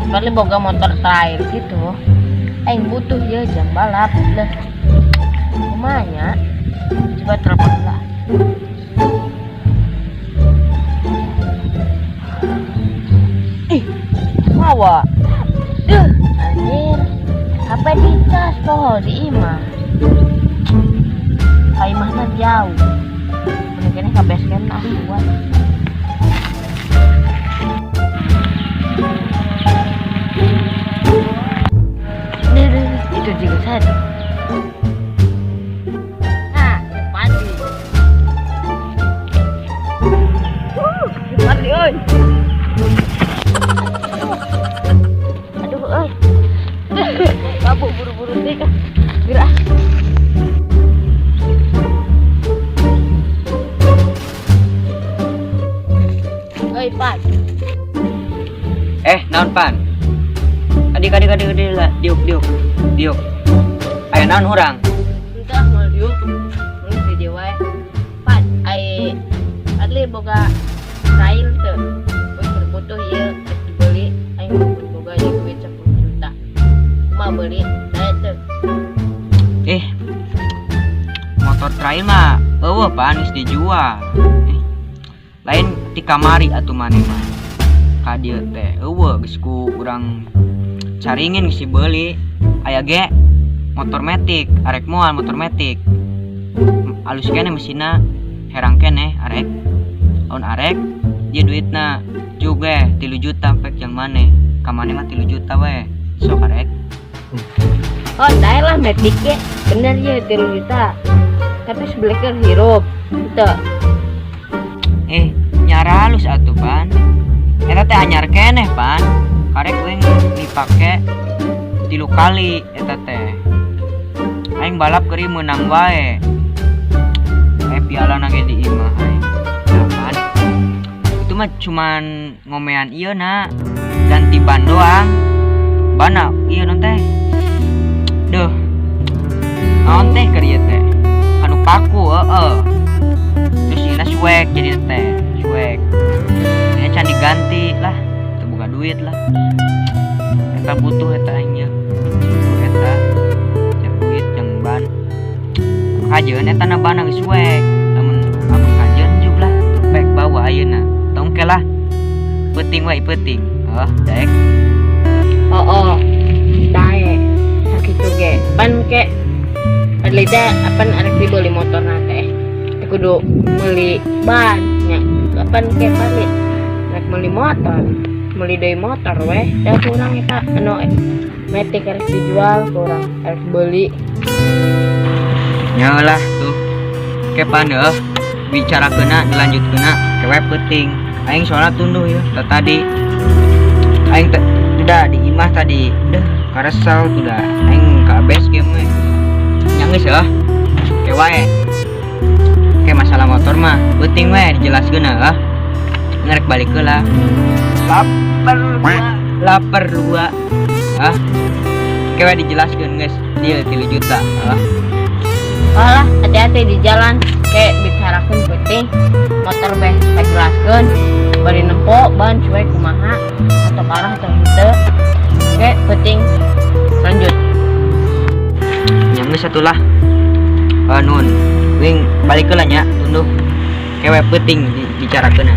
Kali boga motor trail gitu. Aing butuh ya jam balap lah. Kumanya coba telepon lah. Mawa. Anjir. HP dicas poho di imah. Ka imahna jauh. Mungkin ka base camp ah buat. Itu juga saya. Nah, padi. Padi oi. Aduh oi. Kamu buru-buru deh kan. Gerak. Oi, Pan. Naon Pan? Adik lah, diuk. Ayo naon urang? Entah mau diuk. Mun video wae. Pan, ai adli boga trail teu. Mun butuh ieu dibeli, aing boga ieu duit 10 juta. Kumaha beli? Saya teu. Motor trail mah eueuh Pan geus dijual. Lain di kamari atuh maneh mah. Ka dieu teh eueuh geus ku urang caringin geus dibeli. Aya ge motor metik, arek moal motor metik. Alus kene mesinna, herang kene arek. Laun arek dia duitna juga 3 juta pek yang maneh. Ka maneh mah 3 juta we. Sok arek. Oh, dah lah metik ge. Bener ya 3 juta. Tapi sebeleknya hirup. Teu. Nyara halus atuh Pan. Eta teh anyar keneh Pan. Karek weng dipake 3 kali eta teh. Aing balap keri menang wae. Piala nage di imah aing. Ya Pan. Itu mah cuman ngomean ieu na. Ganti ban doang. Bana ieu non teh. Duh. Naon teh keur ieu teh? Anu paku Terus ina swag jadi teh. Swag. Ini can diganti lah. Teu boga duit lah. Eta butuh eta aing nya. Butuh eta. Cek duit jeung ban. Kajeun eta na ban geus swag. Lamun kajeun juk lah. Pek bawa ayeuna. Tongke lah. Peuting wae peuting. Daek. Daek. Sakitu ge. Pan ke adlida apan arek dibeli motor na teh. Kudu meuli ban nya. Kapan ke balik? Rek meuli motor. Meuli deui motor weh. Da kurang eta anu metik harus dijual kurang harus beli. Nyalah tuh. Ke Pan bicarakeuna dilanjutkeuna ke we peuting. Aing soalna tunduh ya tadi. Aing udah di imah tadi. Udah karesel tuh dah. Aing ka base camp we. Nya geus ke wae. Ke masalah motor mah peuting we dijelaskeun ngerek balik heula. Lapar dua. Ke we dijelaskeun geus deal 3 juta. Alah, hati-hati di jalan. Kayak bicarakeun penting motor beh jelaskeun bari nempo ban cuek kumaha atau parah atau henteu. Oke, penting lanjut. Yang geus atulah. Nun, wing balik heula nya tunduh. Kewe penting dibicarakeun.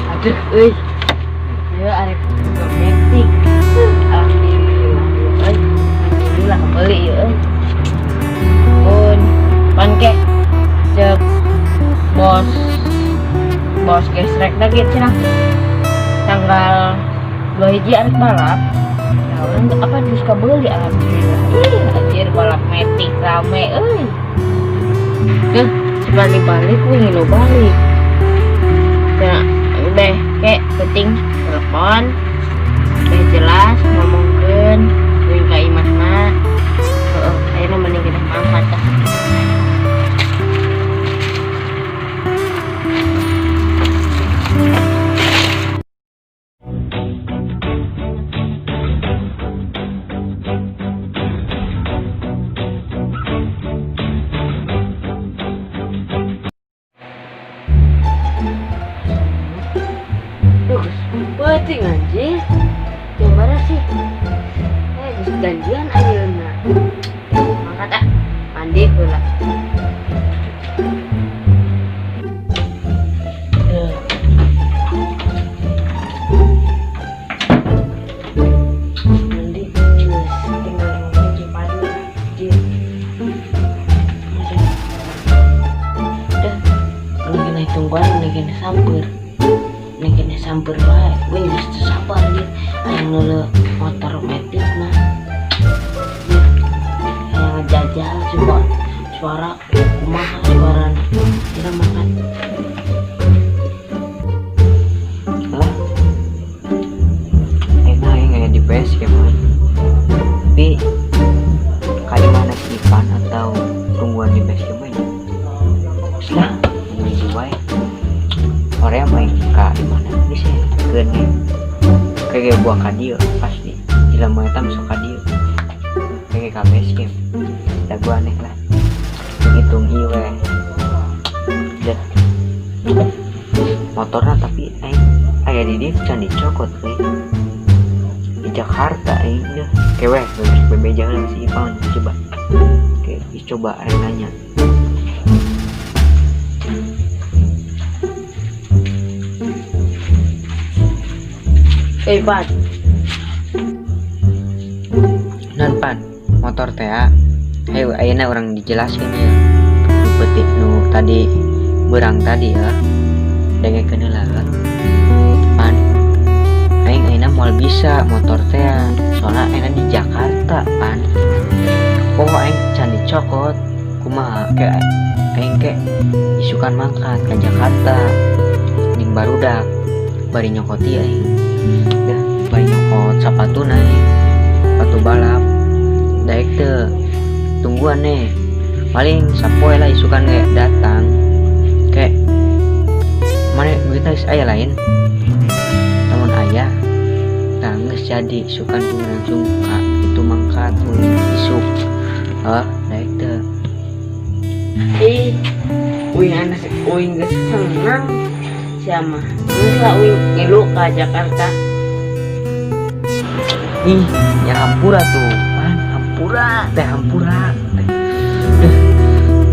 Aduh, euy. Ieu arek metik. Alhamdulillah kebeli ya. Pun panke cek bos gesrek lagi cenah tanggal 2 hiji arek balap. Ya orang apa terus kabeli alhamdulillah. Anjir balap metik rame euy. Tuh balik-balik wing lo balik. Nah, udah kayak penting telepon. Jelas ngomongkeun wing ka imahna. Ayeuna mending kita mangkat. meeting anjir. Yang mana sih? Geus janjian ayeuna. Mangkat ah, mandi heula. Mandi geus tinggal ngomongin padu anjir. Udah, lagi naik tungguan lagi samper. Nengkene samper wae, we geus teu sabar ieu. Aya ngeuleuh motor metik mah. Aya ngejajal coba suara kumaha suarana. Kira makan. Lah. Enak aya di PS ya, Man. Tapi kali mana si Ipan atau tungguan di base game aja. Lah, ini wae. Orang main ka di mana bisa gede kayak buah kadio pasti dalam eta masuk kadio kayak ka base game da gua aneh lah hitung iwe dan motornya tapi aya di dia can dicokot we di Jakarta deh kewe bebeja lah si Ipang coba kayak coba nanya. Pan. Non Pan, motor teh ayo ayeuna orang dijelaskan ya. Nu petik nu tadi berang tadi ya. Dengekeun heula. Pan. Aing ayeuna moal bisa motor teh soalna ayeuna di Jakarta, Pan. Oh aing can dicokot. Kumaha ke aing ke isukan mangkat ke Jakarta. Ning barudak bari nyokoti aing. Dah bari nyokot sepatu naik sepatu balap daek teu tungguan nih paling sapoe lah isukan kayak datang kayak mana duitnya aya lain namun ayah nah geus jadi isukan langsung ka itu mangkat isuk daek teu Uing anak uing geus senang siapa geus lah uing ngilu ka Jakarta. Ih, ya hampura tuh, Pan, hampura teh.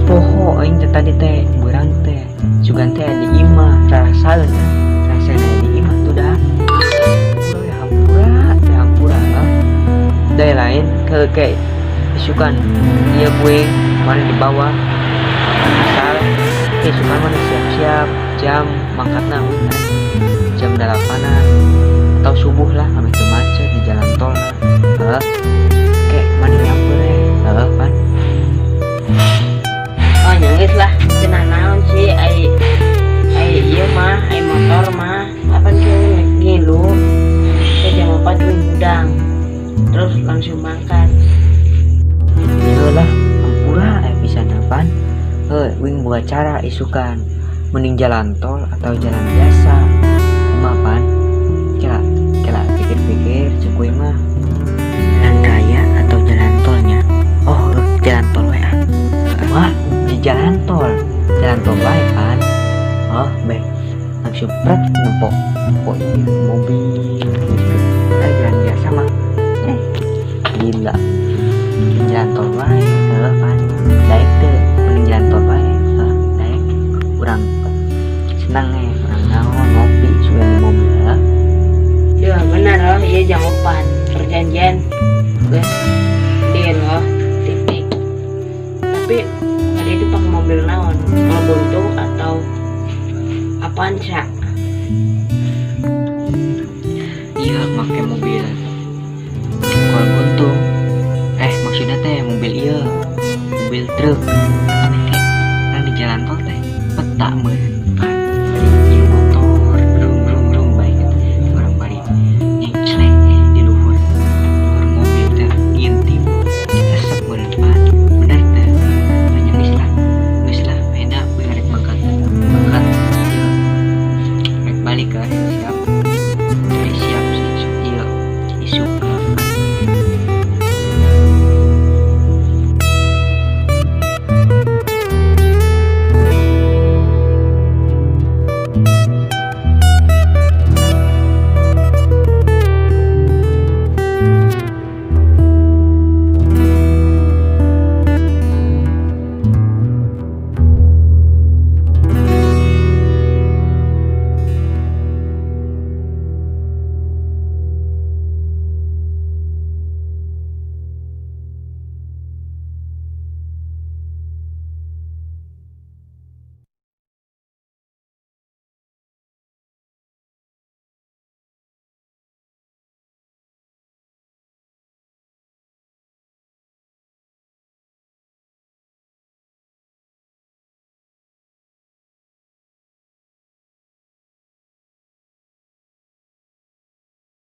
Poho aing teh tadi teh beurang teh. Sugan teh di imah, rasaeun. Rasana di imah tuh dah. Hampura. Daya lain ke kayak isukan ieu gue mana di bawah. Asal isukan mana siap-siap jam mangkatna udah. Jam 8-an atau subuh lah ame teu macet di jalan tol kayak mana apa Pan Oh nyangis lah cenah naon sih ai ieu mah ai motor mah apa sih ngilu ke jam 4 uing udang terus langsung mangkat. ieu lah hampura pisan Pan uing buat cara isukan mending jalan tol atau jalan biasa kumaha Pan kela pikir-pikir cekuy mah jalan raya atau jalan tolnya jalan tol we wah di jalan tol wae Pan baik langsung pret nempok mobil gitu jalan biasa mah gila di jalan tol wae Pan daek teu mending jalan tol wae daek urang senang urang naon ngopi sudah di mobil Ya benar loh, iya jawaban perjanjian guys deal loh titik. Tapi tadi itu pakai mobil naon, kalau buntu atau apaan sih? Iya pakai mobil kalau buntu maksudnya teh mobil mobil truk kan di jalan tol teh peta mah balik ke